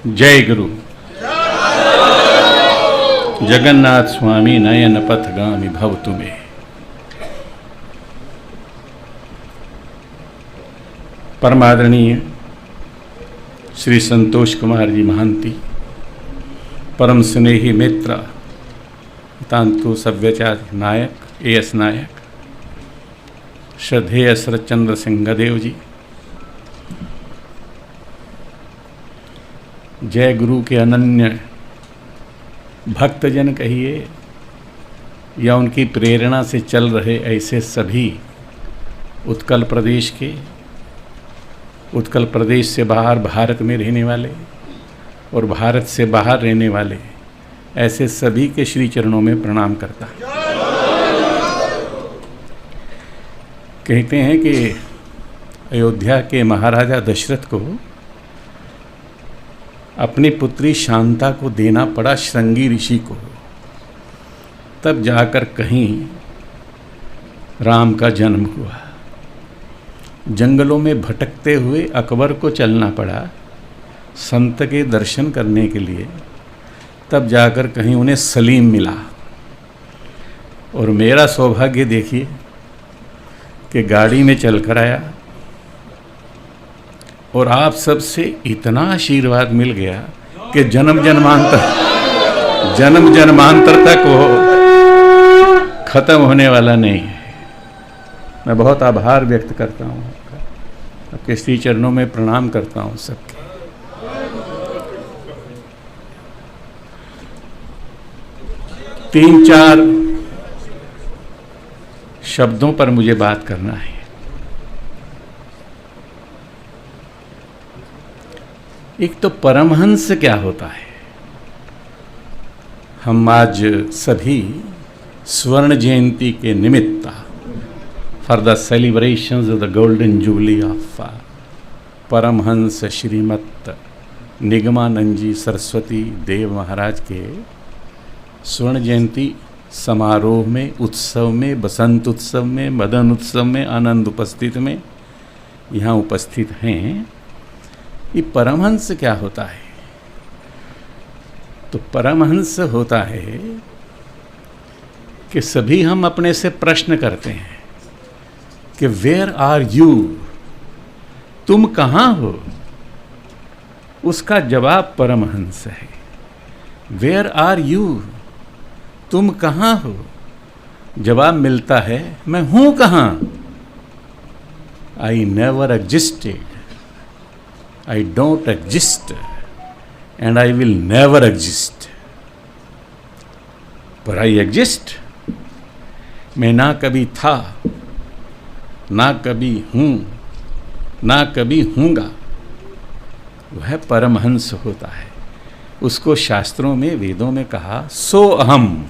जय गुरु। जगन्नाथ स्वामी नयन पथगामी भव तुम्हें। परमादरणीय श्री संतोष कुमार जी महांती, परम स्नेही मित्र तांतु सव्यचार्य नायक एएस नायक, श्रद्धेय शरद चंद्र सिंह गदेव जी, जय गुरु के अनन्य भक्तजन कहिए या उनकी प्रेरणा से चल रहे ऐसे सभी उत्कल प्रदेश के, उत्कल प्रदेश से बाहर भारत में रहने वाले और भारत से बाहर रहने वाले ऐसे सभी के श्री चरणों में प्रणाम करता। कहते हैं कि अयोध्या के महाराजा दशरथ को अपनी पुत्री शांता को देना पड़ा श्रृंगी ऋषि को, तब जाकर कहीं राम का जन्म हुआ। जंगलों में भटकते हुए अकबर को चलना पड़ा संत के दर्शन करने के लिए, तब जाकर कहीं उन्हें सलीम मिला। और मेरा सौभाग्य देखिए कि गाड़ी में चलकर आया और आप सबसे इतना आशीर्वाद मिल गया कि जन्म जन्मांतर तक वो खत्म होने वाला नहीं है। मैं बहुत आभार व्यक्त करता हूँ आपके श्री चरणों में प्रणाम करता हूँ सबके। तीन चार शब्दों पर मुझे बात करना है। एक तो परमहंस क्या होता है। हम आज सभी स्वर्ण जयंती के निमित्त for the celebrations of the golden jubilee of Paramhansa Srimat Nigamananda ji Saraswati Dev Maharaj के स्वर्ण जयंती समारोह में, उत्सव में, बसंत उत्सव में, मदन उत्सव में आनंद उपस्थित में यहाँ उपस्थित हैं। ये परमहंस क्या होता है? तो परमहंस होता है कि सभी हम अपने से प्रश्न करते हैं कि वेयर आर यू, तुम कहाँ हो? उसका जवाब परमहंस है। वेयर आर यू, तुम कहाँ हो? जवाब मिलता है मैं हूँ कहाँ? I never existed, I don't exist and I will never exist. But I exist. मैं ना कभी था, ना कभी हूँ, ना कभी हूँगा। वह परमहंस होता है। उसको शास्त्रों में, वेदों में कहा सो अहम।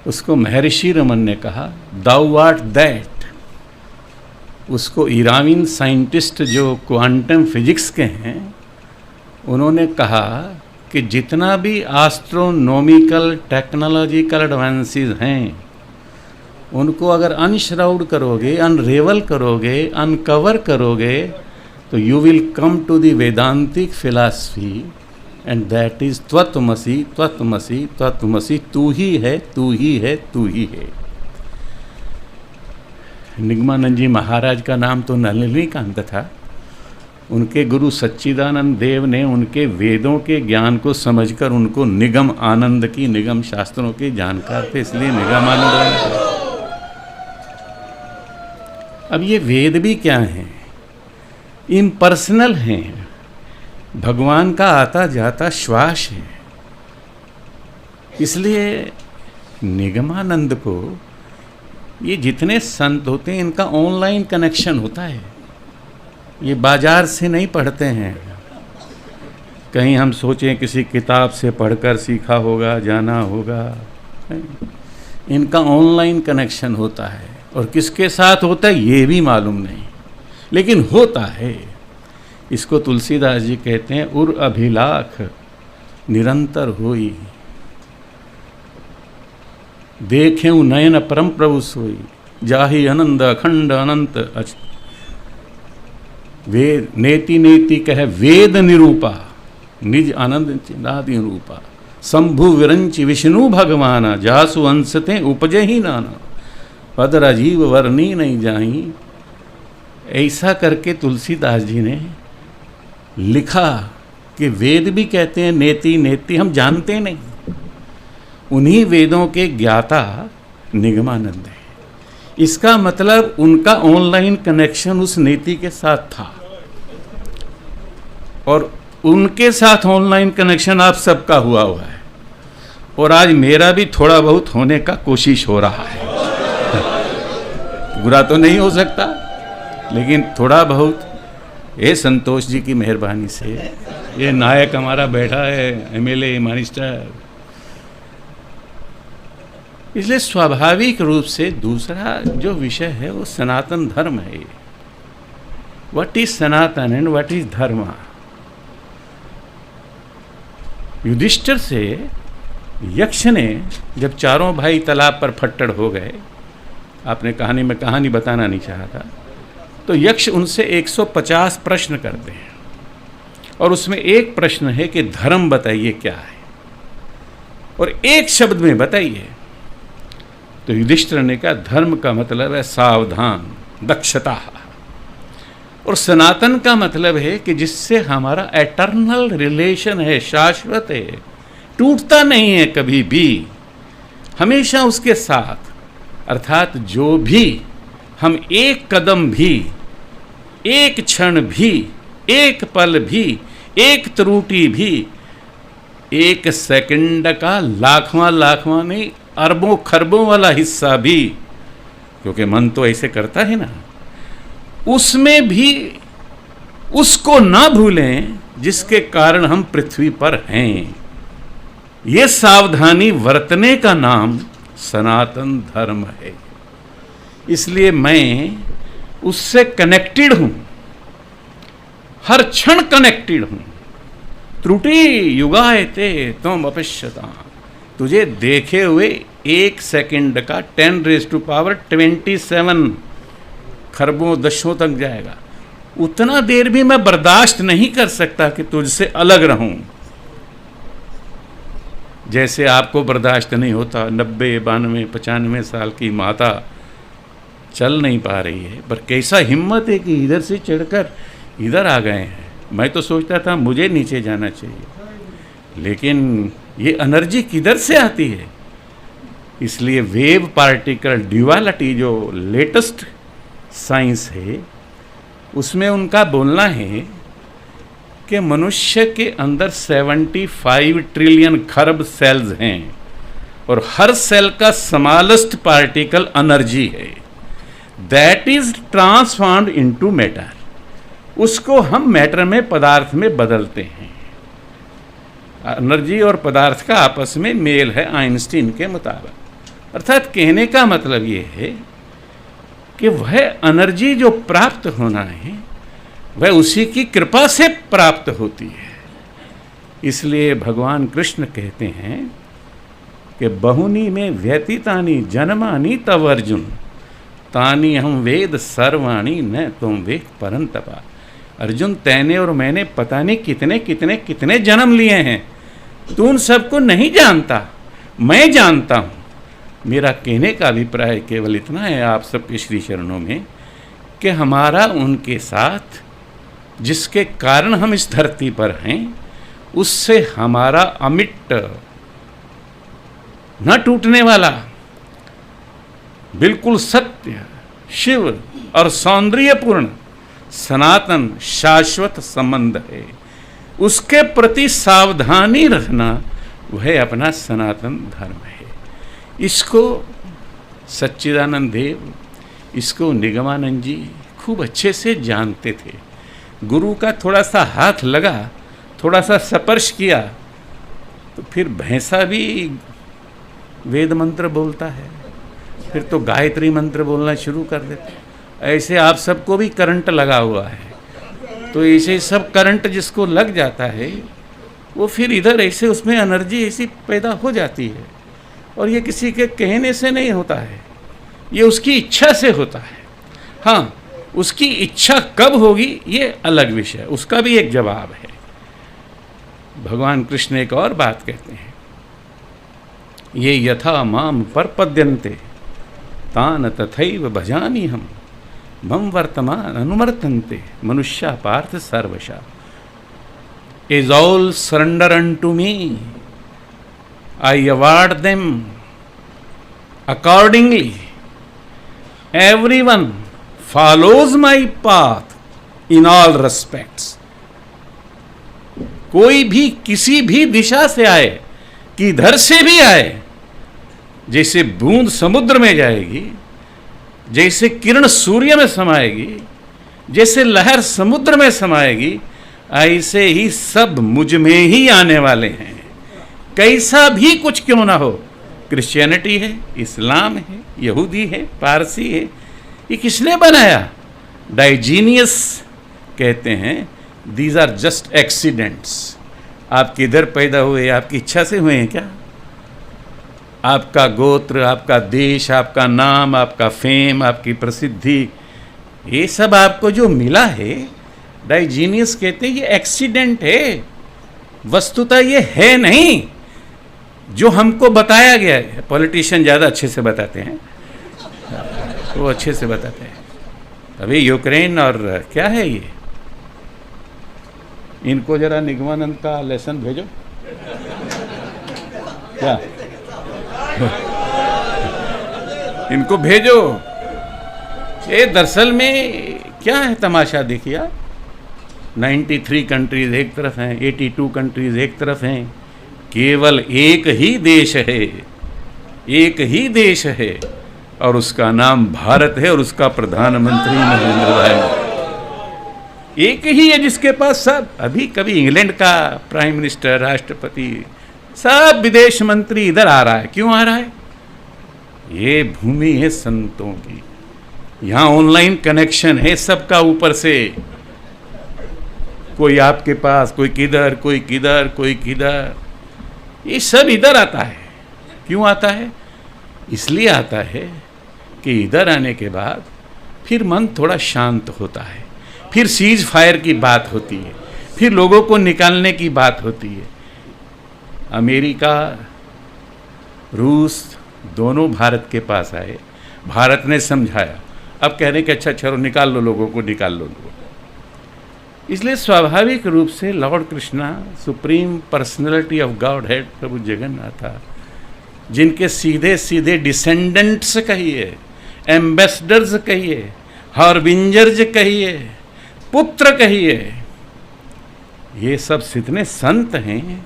उसको महर्षि रमन ने कहा दाउ आर्ट दैट। उसको ईरानीन साइंटिस्ट जो क्वांटम फिजिक्स के हैं, उन्होंने कहा कि जितना भी एस्ट्रोनॉमिकल टेक्नोलॉजिकल एडवांसेस हैं, उनको अगर अनश्राउड करोगे, अनरेवल करोगे, अनकवर करोगे, तो you will come to the Vedantic philosophy and that is त्वत्वमसि त्वत्वमसि त्वत्वमसि। तू ही है, तू ही है, तू ही है। निगमानंद जी महाराज का नाम तो नलिनीकांत था। उनके गुरु सच्चिदानंद देव ने उनके वेदों के ज्ञान को समझकर उनको निगम आनंद की, निगम शास्त्रों के जानकार थे, इसलिए निगम आनंद। अब ये वेद भी क्या हैं? इम्पर्सनल हैं, भगवान का आता जाता श्वास है। इसलिए निगमानंद को ये जितने संत होते हैं, इनका ऑनलाइन कनेक्शन होता है। ये बाजार से नहीं पढ़ते हैं। कहीं हम सोचें किसी किताब से पढ़कर सीखा होगा, जाना होगा। इनका ऑनलाइन कनेक्शन होता है। और किसके साथ होता है ये भी मालूम नहीं, लेकिन होता है। इसको तुलसीदास जी कहते हैं उर अभिलाख निरंतर होई, देखें नयन परम प्रभु सोई, जाहि आनंद अखंड अनंत। वेद नेति नेति कह वेद निरूपा, निज आनंद चिन्नादि रूपा, शंभु विरंच विष्णु भगवाना, जासु अंशते उपजे ही नाना, पद राजीव वर्णी नहीं जाई। ऐसा करके तुलसीदास जी ने लिखा कि वेद भी कहते हैं नेति नेति, हम जानते नहीं। उन्हीं वेदों के ज्ञाता निगमानंद है। इसका मतलब उनका ऑनलाइन कनेक्शन उस नेति के साथ था, और उनके साथ ऑनलाइन कनेक्शन आप सबका हुआ है, और आज मेरा भी थोड़ा बहुत होने का कोशिश हो रहा है। बुरा तो नहीं हो सकता, लेकिन थोड़ा बहुत ये संतोष जी की मेहरबानी से, ये नायक हमारा बैठा है, MLA मिनिस्टर, इसलिए स्वाभाविक रूप से दूसरा जो विषय है वो सनातन धर्म है। What is Sanatan and what is धर्म। युधिष्ठिर से यक्ष ने जब चारों भाई तालाब पर फट्टड़ हो गए, आपने कहानी में कहानी बताना नहीं चाहा था, तो यक्ष उनसे 150 प्रश्न करते हैं, और उसमें एक प्रश्न है कि धर्म बताइए क्या है, और एक शब्द में बताइए। तो युधिष्ठिर ने कहा धर्म का मतलब है सावधान, दक्षता, और सनातन का मतलब है कि जिससे हमारा एटर्नल रिलेशन है, शाश्वत है, टूटता नहीं है कभी भी, हमेशा उसके साथ। अर्थात जो भी हम एक कदम भी, एक क्षण भी, एक पल भी, एक त्रुटि भी, एक सेकंड का लाखवां नहीं, अरबों खरबों वाला हिस्सा भी, क्योंकि मन तो ऐसे करता है ना, उसमें भी उसको ना भूलें जिसके कारण हम पृथ्वी पर हैं। ये सावधानी बरतने का नाम सनातन धर्म है। इसलिए मैं उससे कनेक्टेड हूं, हर क्षण कनेक्टेड हूं। त्रुटि युगायते तुम अपश्यता, तुझे देखे हुए एक सेकंड का 10⁻27 खरबों दशों तक जाएगा। उतना देर भी मैं बर्दाश्त नहीं कर सकता कि तुझसे अलग रहूं। जैसे आपको बर्दाश्त नहीं होता 90, 92, 95 साल की माता चल नहीं पा रही है, पर कैसा हिम्मत है कि इधर से चढ़कर इधर आ गए हैं। मैं तो सोचता था मुझे नीचे जाना चाहिए, लेकिन ये एनर्जी किधर से आती है। इसलिए वेव पार्टिकल ड्यूअलिटी जो लेटेस्ट साइंस है, उसमें उनका बोलना है कि मनुष्य के अंदर 75 ट्रिलियन खरब सेल्स हैं, और हर सेल का स्मॉलेस्ट पार्टिकल एनर्जी है, that is transformed into matter. उसको हम मैटर में, पदार्थ में बदलते हैं। एनर्जी और पदार्थ का आपस में मेल है आइंस्टीन के मुताबिक। अर्थात कहने का मतलब ये है कि वह एनर्जी जो प्राप्त होना है वह उसी की कृपा से प्राप्त होती है। इसलिए भगवान कृष्ण कहते हैं कि बहुनी में व्यतीतानि जन्मानि तव अर्जुन, तानि हम वेद सर्वाणि न तुम वेद परंतपा। अर्जुन, तैने और मैंने पता नहीं कितने कितने कितने जन्म लिए हैं, तू उन सबको नहीं जानता, मैं जानता हूँ। मेरा कहने का अभिप्राय केवल इतना है आप सबके श्री चरणों में कि हमारा उनके साथ, जिसके कारण हम इस धरती पर हैं, उससे हमारा अमिट, न टूटने वाला, बिल्कुल सत्य, शिव और सौंदर्यपूर्ण सनातन शाश्वत संबंध है। उसके प्रति सावधानी रखना वह अपना सनातन धर्म है। इसको सच्चिदानंद देव, इसको निगमानंद जी खूब अच्छे से जानते थे। गुरु का थोड़ा सा हाथ लगा, थोड़ा सा स्पर्श किया, तो फिर भैंसा भी वेद मंत्र बोलता है, फिर तो गायत्री मंत्र बोलना शुरू कर देते। ऐसे आप सबको भी करंट लगा हुआ है, तो ऐसे सब करंट जिसको लग जाता है वो फिर इधर ऐसे उसमें एनर्जी ऐसी पैदा हो जाती है। और ये किसी के कहने से नहीं होता है, ये उसकी इच्छा से होता है। हाँ, उसकी इच्छा कब होगी ये अलग विषय, उसका भी एक जवाब है। भगवान कृष्ण एक और बात कहते हैं, ये यथा माम परपद्यन्ते तान तथैव भजामि हम मम वर्तमान अनुवर्तन्ते मनुष्या पार्थ सर्वशा। Is all surrender unto me, I award them accordingly. Everyone follows my path in all respects. कोई भी किसी भी दिशा से आए, किधर से भी आए, जैसे बूंद समुद्र में जाएगी, जैसे किरण सूर्य में समाएगी, जैसे लहर समुद्र में समाएगी, ऐसे ही सब मुझ में ही आने वाले हैं। कैसा भी कुछ क्यों ना हो, क्रिश्चियनिटी है, इस्लाम है, यहूदी है, पारसी है, ये किसने बनाया? डाइजीनियस कहते हैं दीज आर जस्ट एक्सीडेंट्स। आप किधर पैदा हुए, आपकी इच्छा से हुए हैं क्या? आपका गोत्र, आपका देश, आपका नाम, आपका फेम, आपकी प्रसिद्धि, ये सब आपको जो मिला है, डाइजीनियस कहते हैं ये एक्सीडेंट है, वस्तुतः ये है नहीं जो हमको बताया गया है। पॉलिटिशियन ज़्यादा अच्छे से बताते हैं, वो अच्छे से बताते हैं। अभी यूक्रेन और क्या है ये, इनको जरा निगमानंद का लेसन भेजो क्या, इनको भेजो। ये दरअसल में क्या है तमाशा, देखिए आप, 93 कंट्रीज एक तरफ हैं, 82 कंट्रीज एक तरफ हैं, केवल एक ही देश है, एक ही देश है, और उसका नाम भारत है, और उसका प्रधानमंत्री नरेंद्र भाई एक ही है, जिसके पास सब, अभी कभी इंग्लैंड का प्राइम मिनिस्टर, राष्ट्रपति, सब विदेश मंत्री इधर आ रहा है। क्यों आ रहा है? ये भूमि है संतों की, यहाँ ऑनलाइन कनेक्शन है सबका ऊपर से, कोई आपके पास, कोई किधर, कोई किधर, कोई किधर, ये सब इधर आता है। क्यों आता है? इसलिए आता है कि इधर आने के बाद फिर मन थोड़ा शांत होता है, फिर सीज फायर की बात होती है, फिर लोगों को निकालने की बात होती है। अमेरिका, रूस दोनों भारत के पास आए, भारत ने समझाया, अब कह रहे हैं कि अच्छा चलो निकाल लो लोगों को, निकाल लो लोगों को। इसलिए स्वाभाविक रूप से Lord Krishna, supreme personality of godhead प्रभु जगन्नाथ, जिनके सीधे सीधे डिसेंडेंट्स कहिए, एम्बेसडर्स कहिए, हार्बिंजर्स कहिए, पुत्र कहिए, ये सब जितने संत हैं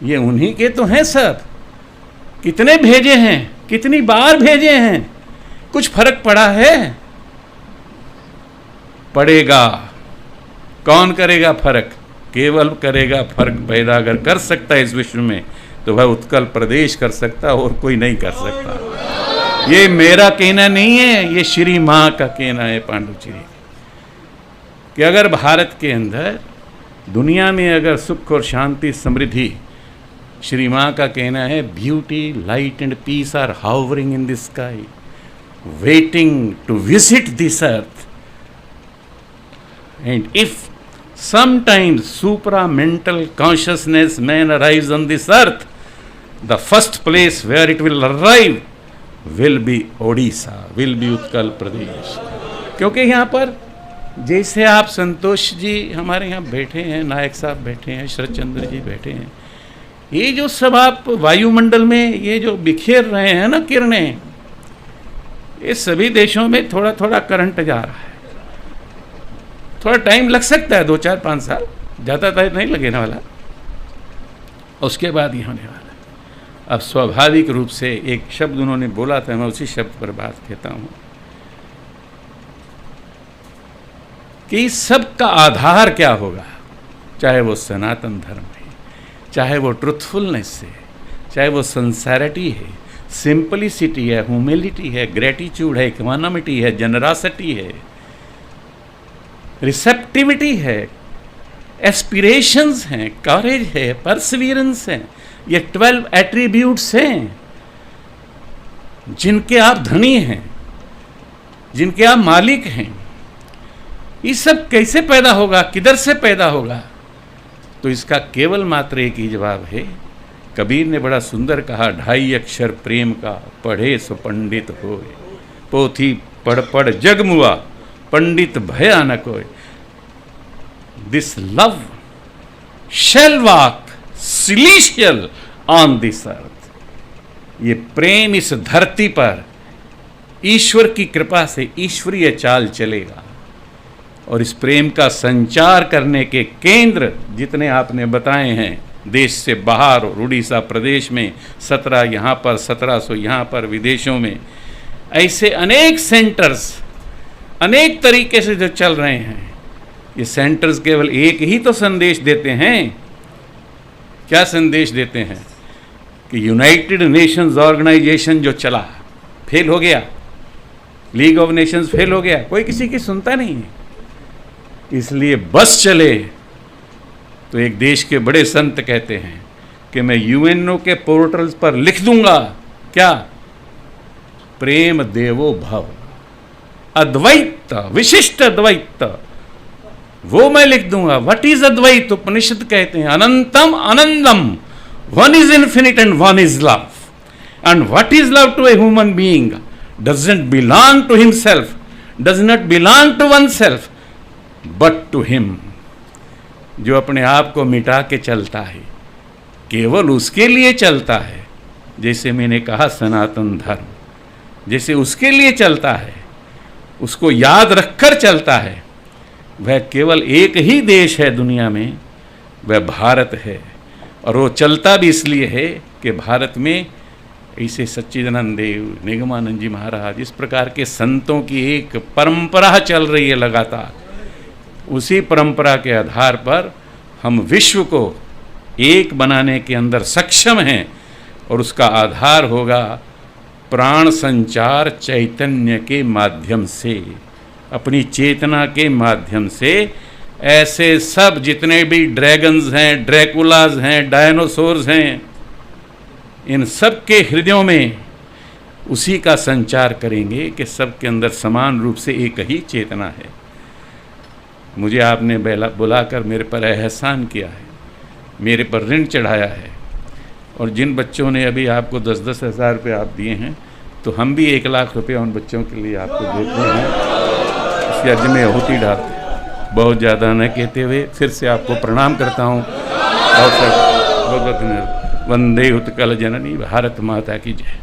ये उन्हीं के तो हैं सब। कितने भेजे हैं, कितनी बार भेजे हैं, कुछ फर्क पड़ा है? पड़ेगा। कौन करेगा फर्क? केवल करेगा फर्क पैदा अगर कर सकता है इस विश्व में, तो वह उत्कल प्रदेश कर सकता, और कोई नहीं कर सकता। ये मेरा कहना नहीं है, ये श्री माँ का कहना है, पांडुचेरी, कि अगर भारत के अंदर, दुनिया में अगर सुख और शांति, समृद्धि, श्री माँ का कहना है, beauty, light and peace are hovering in the sky, waiting to visit this earth, and if sometimes supramental consciousness man arrives on this earth, the first place where it will arrive will be Odisha, will be Utkal Pradesh. क्योंकि यहाँ पर जैसे आप संतोष जी हमारे यहाँ बैठे हैं, नायक साहब बैठे हैं, शरद चंद्र जी बैठे हैं, ये जो सब आप वायुमंडल में ये जो बिखेर रहे हैं ना किरणें, ये सभी देशों में थोड़ा थोड़ा करंट जा रहा है। थोड़ा टाइम लग सकता है, 2, 4, 5 साल, ज़्यादा टाइम नहीं लगने वाला, उसके बाद ये होने वाला। अब स्वाभाविक रूप से एक शब्द उन्होंने बोला था, मैं उसी शब्द पर बात कहता हूँ कि सब का आधार क्या होगा, चाहे वो सनातन धर्म है, चाहे वो ट्रुथफुलनेस है, चाहे वो सिंसेरिटी है, सिंपलिसिटी है, ह्यूमिलिटी है, ग्रेटिट्यूड है, इक्वानिमिटी है, जनरसिटी है, रिसेप्टिविटी है, एस्पिरेशंस हैं, करेज है, परसिवियरेंस है, ये 12 एट्रीब्यूट्स हैं जिनके आप धनी हैं, जिनके आप मालिक हैं। ये सब कैसे पैदा होगा, किधर से पैदा होगा? तो इसका केवल मात्र एक ही जवाब है। कबीर ने बड़ा सुंदर कहा, 2.5 अक्षर प्रेम का पढ़े सो पंडित होए, पोथी पढ़ पढ़ जग मुआ, पंडित भया न कोय। This love shall walk celestial on this earth. ये प्रेम इस धरती पर ईश्वर की कृपा से ईश्वरीय चाल चलेगा। और इस प्रेम का संचार करने के केंद्र जितने आपने बताए हैं, देश से बाहर और उड़ीसा प्रदेश में 17 यहाँ पर, 1700 यहाँ पर, विदेशों में, ऐसे अनेक सेंटर्स अनेक तरीके से जो चल रहे हैं। ये सेंटर्स केवल एक ही तो संदेश देते हैं। क्या संदेश देते हैं? कि यूनाइटेड नेशंस ऑर्गेनाइजेशन जो चला फेल हो गया, लीग ऑफ नेशंस फेल हो गया, कोई किसी की सुनता नहीं है। इसलिए बस चले तो एक देश के बड़े संत कहते हैं कि मैं यूएनओ के पोर्टल्स पर लिख दूंगा, क्या? प्रेम देवो भव, अद्वैत, विशिष्ट अद्वैत, वो मैं लिख दूंगा। व्हाट इज अद्वैत? उपनिषद कहते हैं अनंतम आनंदम, one is infinite and one is love. And what is love to a human being? Doesn't belong to himself, does not belong to oneself, but to him. जो अपने आप को मिटा के चलता है, केवल उसके लिए चलता है। जैसे मैंने कहा सनातन धर्म, जैसे उसके लिए चलता है, उसको याद रखकर चलता है। वह केवल एक ही देश है दुनिया में, वह भारत है। और वो चलता भी इसलिए है कि भारत में ऐसे सच्चिदानंद देव, निगमानंद जी महाराज, इस प्रकार के संतों की एक परंपरा चल रही है लगातार। उसी परंपरा के आधार पर हम विश्व को एक बनाने के अंदर सक्षम हैं। और उसका आधार होगा प्राण संचार चैतन्य के माध्यम से, अपनी चेतना के माध्यम से। ऐसे सब जितने भी ड्रैगन्स हैं, ड्रैकुलाज हैं, डायनासोर्स हैं, इन सब के हृदयों में उसी का संचार करेंगे कि सबके अंदर समान रूप से एक ही चेतना है। मुझे आपने बुलाकर मेरे पर एहसान किया है, मेरे पर ऋण चढ़ाया है। और जिन बच्चों ने अभी आपको 10-10 हज़ार रुपये आप दिए हैं, तो हम भी 1 लाख रुपये उन बच्चों के लिए आपको देते हैं। इसके अर्ज में आहुति डालते हैं। बहुत ज़्यादा न कहते हुए फिर से आपको प्रणाम करता हूँ। और सब बहुत वंदे उत्कल जननी भारत माता की जय।